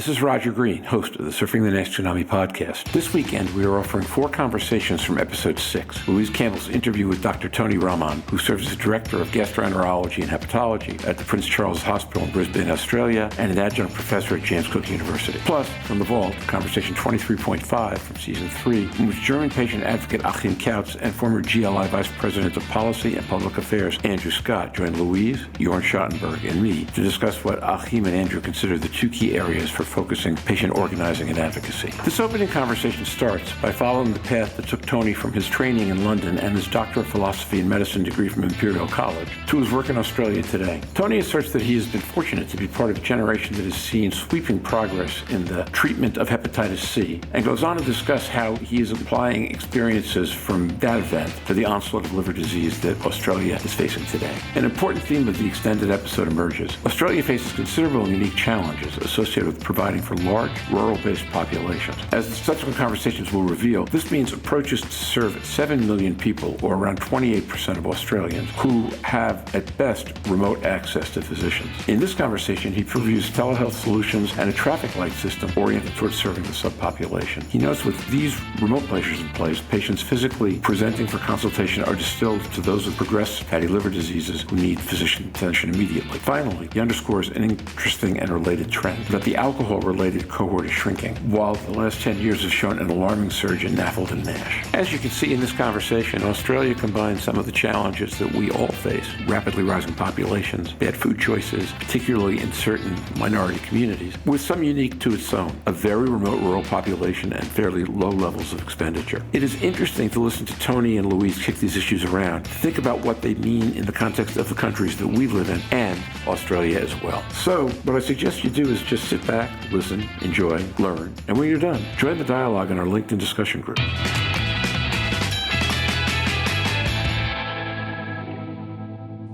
this is Roger Green, host of the Surfing the Next Tsunami podcast. This weekend, we are offering 4 conversations from episode 6. Louise Campbell's interview with Dr. Tony Rahman, who serves as Director of Gastroenterology and Hepatology at the Prince Charles Hospital in Brisbane, Australia, and an Adjunct Professor at James Cook University. Plus, from the vault, conversation 23.5 from Season 3, in which German patient advocate Achim Kautz and former GLI Vice President of Policy and Public Affairs Andrew Scott joined Louise, Jorn Schattenberg, and me to discuss what Achim and Andrew consider the 2 key areas for focusing patient organizing and advocacy. This opening conversation starts by following the path that took Tony from his training in London and his Doctor of Philosophy and Medicine degree from Imperial College to his work in Australia today. Tony asserts that he has been fortunate to be part of a generation that has seen sweeping progress in the treatment of hepatitis C, and goes on to discuss how he is applying experiences from that event to the onslaught of liver disease that Australia is facing today. An important theme of the extended episode emerges. Australia faces considerable and unique challenges associated with providing for large, rural-based populations. As the subsequent conversations will reveal, this means approaches to serve 7 million people, or around 28% of Australians, who have, at best, remote access to physicians. In this conversation, he previews telehealth solutions and a traffic light system oriented towards serving the subpopulation. He notes with these remote measures in place, patients physically presenting for consultation are distilled to those with progressed fatty liver diseases who need physician attention immediately. Finally, he underscores an interesting and related trend that the alcohol-related cohort is shrinking, while the last 10 years have shown an alarming surge in NAFLD and NASH. As you can see in this conversation, Australia combines some of the challenges that we all face: rapidly rising populations, bad food choices, particularly in certain minority communities, with some unique to its own, a very remote rural population and fairly low levels of expenditure. It is interesting to listen to Tony and Louise kick these issues around, to think about what they mean in the context of the countries that we live in and Australia as well. So, what I suggest you do is just sit back, listen, enjoy, learn, and when you're done, join the dialogue in our LinkedIn discussion group.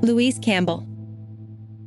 Louise Campbell.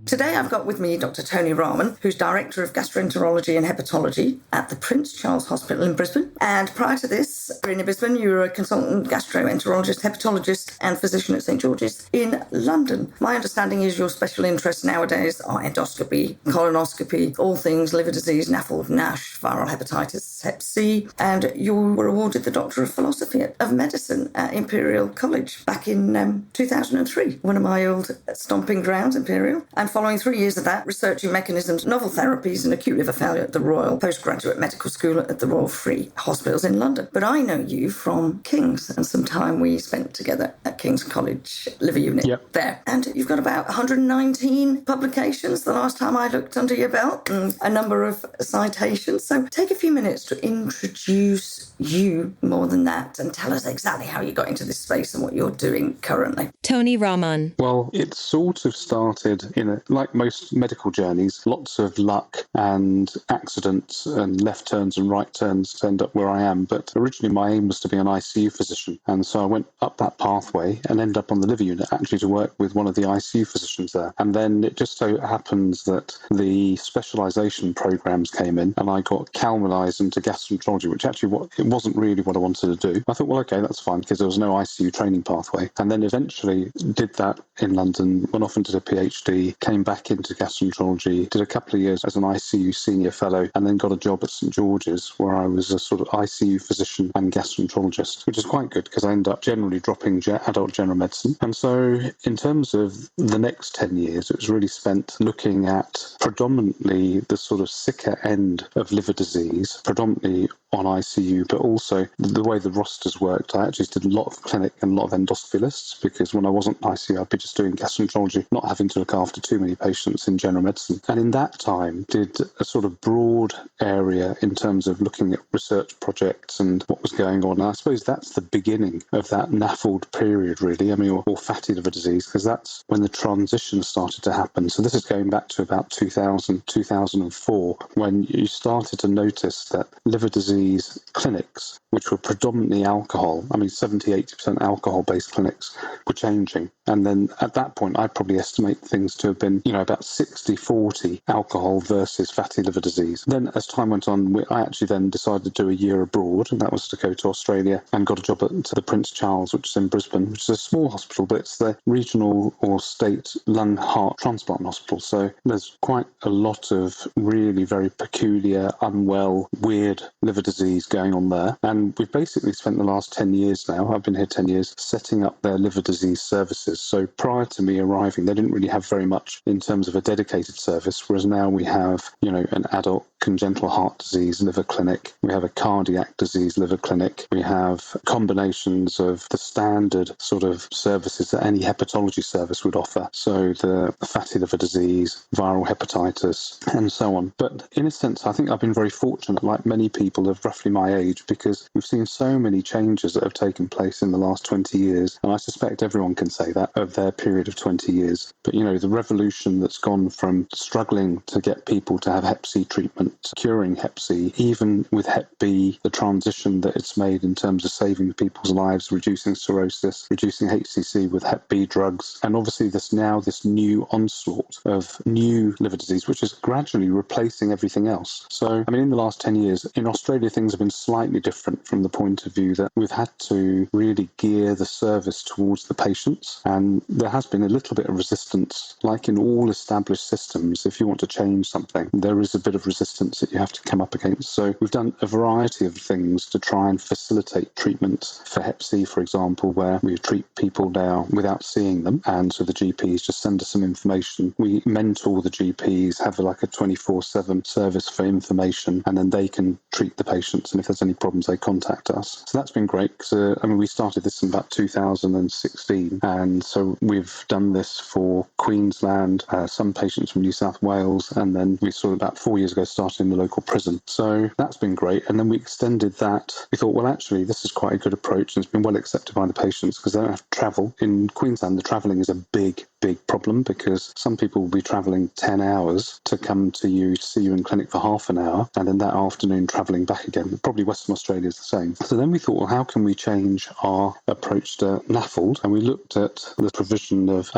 Today I've got with me Dr. Tony Rahman, who's Director of Gastroenterology and Hepatology at the Prince Charles Hospital in Brisbane. And prior to this, in Brisbane, you were a consultant gastroenterologist, hepatologist and physician at St George's in London. My understanding is your special interests nowadays are endoscopy, colonoscopy, all things liver disease, NAFLD, NASH, viral hepatitis, Hep C, and you were awarded the Doctor of Philosophy of Medicine at Imperial College back in 2003, one of my old stomping grounds, Imperial. And following 3 years of that, researching mechanisms, novel therapies and acute liver failure at the Royal Postgraduate Medical School at the Royal Free Hospitals in London. But I know you from King's, and some time we spent together at King's College Liver Unit there. And you've got about 119 publications the last time I looked under your belt, and a number of citations. So take a few minutes to introduce you more than that and tell us exactly how you got into this space and what you're doing currently. Tony Rahman. Well, it sort of started like most medical journeys, lots of luck and accidents and left turns and right turns to end up where I am. But originally my aim was to be an ICU physician. And so I went up that pathway and ended up on the liver unit, actually to work with one of the ICU physicians there. And then it just so happens that the specialisation programmes came in and I got calmanised into gastroenterology, which actually it wasn't really what I wanted to do. I thought, well, okay, that's fine, because there was no ICU training pathway. And then eventually did that in London, went off and did a PhD, came back into gastroenterology, did a couple of years as an ICU senior fellow, and then got a job at St George's where I was a sort of ICU physician and gastroenterologist, which is quite good because I ended up generally dropping adult general medicine. And so in terms of the next 10 years, it was really spent looking at predominantly the sort of sicker end of liver disease, predominantly on ICU, but also the way the rosters worked. I actually did a lot of clinic and a lot of endoscopists, because when I wasn't ICU, I'd be just doing gastroenterology, not having to look after too many patients in general medicine. And in that time, did a sort of broad area in terms of looking at research projects and what was going on. And I suppose that's the beginning of that NAFLD period, really, or fatty liver disease, because that's when the transition started to happen. So this is going back to about 2000, 2004, when you started to notice that liver disease disease clinics, which were predominantly alcohol, 70-80% alcohol-based clinics, were changing. And then at that point, I'd probably estimate things to have been, about 60-40 alcohol versus fatty liver disease. Then as time went on, I actually then decided to do a year abroad, and that was to go to Australia and got a job at the Prince Charles, which is in Brisbane, which is a small hospital, but it's the regional or state lung heart transplant hospital. So there's quite a lot of really very peculiar, unwell, weird liver disease going on there. And we've basically spent the last 10 years now, I've been here 10 years, setting up their liver disease services. So prior to me arriving, they didn't really have very much in terms of a dedicated service, whereas now we have, an adult congenital heart disease liver clinic, we have a cardiac disease liver clinic, we have combinations of the standard sort of services that any hepatology service would offer. So the fatty liver disease, viral hepatitis, and so on. But in a sense, I think I've been very fortunate, like many people of roughly my age, because we've seen so many changes that have taken place in the last 20 years. And I suspect everyone can say that of their period of 20 years. But, the revolution that's gone from struggling to get people to have Hep C treatment, curing Hep C, even with Hep B, the transition that it's made in terms of saving people's lives, reducing cirrhosis, reducing HCC with Hep B drugs, and obviously this new onslaught of new liver disease, which is gradually replacing everything else. So, in the last 10 years, in Australia, things have been slightly different from the point of view that we've had to really gear the service towards the patients, and there has been a little bit of resistance. Like in all established systems, if you want to change something, there is a bit of resistance that you have to come up against. So we've done a variety of things to try and facilitate treatments for Hep C, for example, where we treat people now without seeing them, and so the GPs just send us some information. We mentor the GPs, have like a 24/7 service for information, and then they can treat the patients, and if there's any problems, they contact us. So that's been great, because we started this in about 2016, and so we've done this for Queensland, some patients from New South Wales, and then we sort of about 4 years ago started in the local prison. So that's been great, and then we extended that. We thought, well, actually, this is quite a good approach, and it's been well accepted by the patients because they don't have to travel. In Queensland, the travelling is a big problem, because some people will be travelling 10 hours to come to you to see you in clinic for half an hour, and then that afternoon travelling back again. Probably Western Australia is the same. So then we thought, well, how can we change our approach to NAFLD? And we looked at the provision of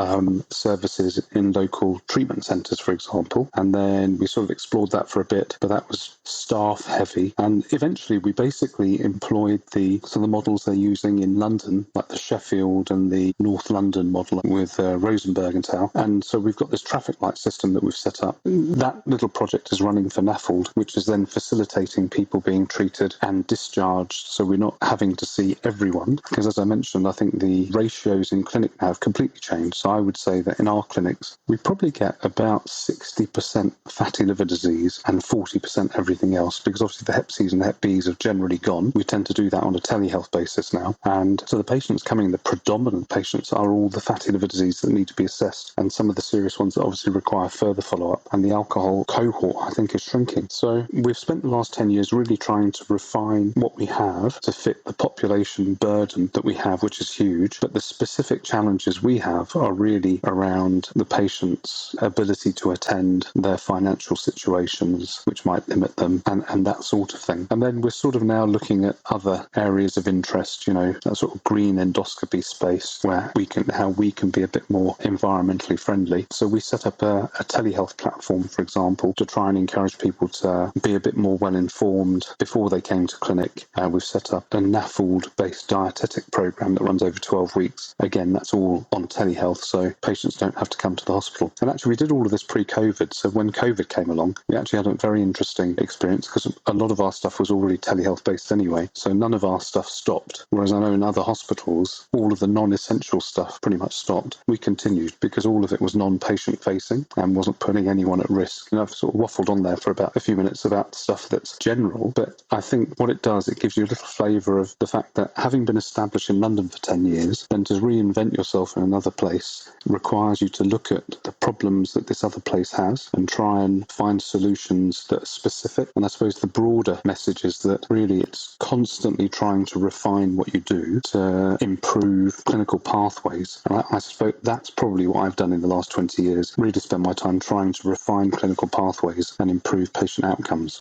services in local treatment centres, for example, and then we sort of explored that for a bit, but that was staff heavy. And eventually we basically employed some of the models they're using in London, like the Sheffield and the North London model with Rosenberg and Tau. And so we've got this traffic light system that we've set up. That little project is running for NAFLD, which is then facilitating people being treated and discharged, so we're not having to see everyone. Because as I mentioned, I think the ratios in clinic now have completely changed. So I would say that in our clinics, we probably get about 60% fatty liver disease and 40% everything else, because obviously the Hep Cs and Hep Bs have generally gone. We tend to do that on a telehealth basis now. And so the patients coming, the predominant patients, are all the fatty liver disease that need to be assessed, and some of the serious ones that obviously require further follow-up. And the alcohol cohort, I think, is shrinking. So we've spent the last 10 years really trying to refine what we have to fit the population burden that we have, which is huge. But the specific challenges we have are really around the patient's ability to attend, their financial situations, which might limit them, and that sort of thing. And then we're sort of now looking at other areas of interest, that sort of green endoscopy space where how we can be a bit more environmentally friendly. So we set up a telehealth platform, for example, to try and encourage people to be a bit more well-informed before they came to clinic. We've set up a NAFLD-based dietetic program that runs over 12 weeks. Again, that's all on telehealth, so patients don't have to come to the hospital. And actually, we did all of this pre-COVID, so when COVID came along, we actually had a very interesting experience, because a lot of our stuff was already telehealth-based anyway, so none of our stuff stopped. Whereas I know in other hospitals, all of the non-essential stuff pretty much stopped. We continued, because all of it was non-patient facing and wasn't putting anyone at risk. I've sort of waffled on there for about a few minutes about stuff that's general, but I think what it does, it gives you a little flavour of the fact that having been established in London for 10 years, then to reinvent yourself in another place requires you to look at the problems that this other place has and try and find solutions that are specific. And I suppose the broader message is that really it's constantly trying to refine what you do to improve clinical pathways. And I suppose that's probably what I've done in the last 20 years, really spent my time trying to refine clinical pathways and improve patient outcomes.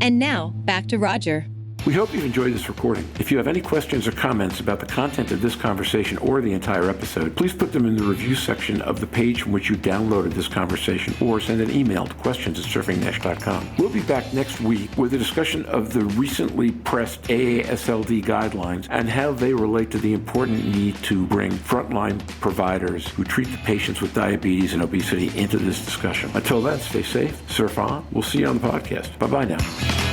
And now, back to Roger. We hope you've enjoyed this recording. If you have any questions or comments about the content of this conversation or the entire episode, please put them in the review section of the page from which you downloaded this conversation, or send an email to questions@surfingnash.com. We'll be back next week with a discussion of the recently pressed AASLD guidelines and how they relate to the important need to bring frontline providers who treat the patients with diabetes and obesity into this discussion. Until then, stay safe, surf on. We'll see you on the podcast. Bye-bye now.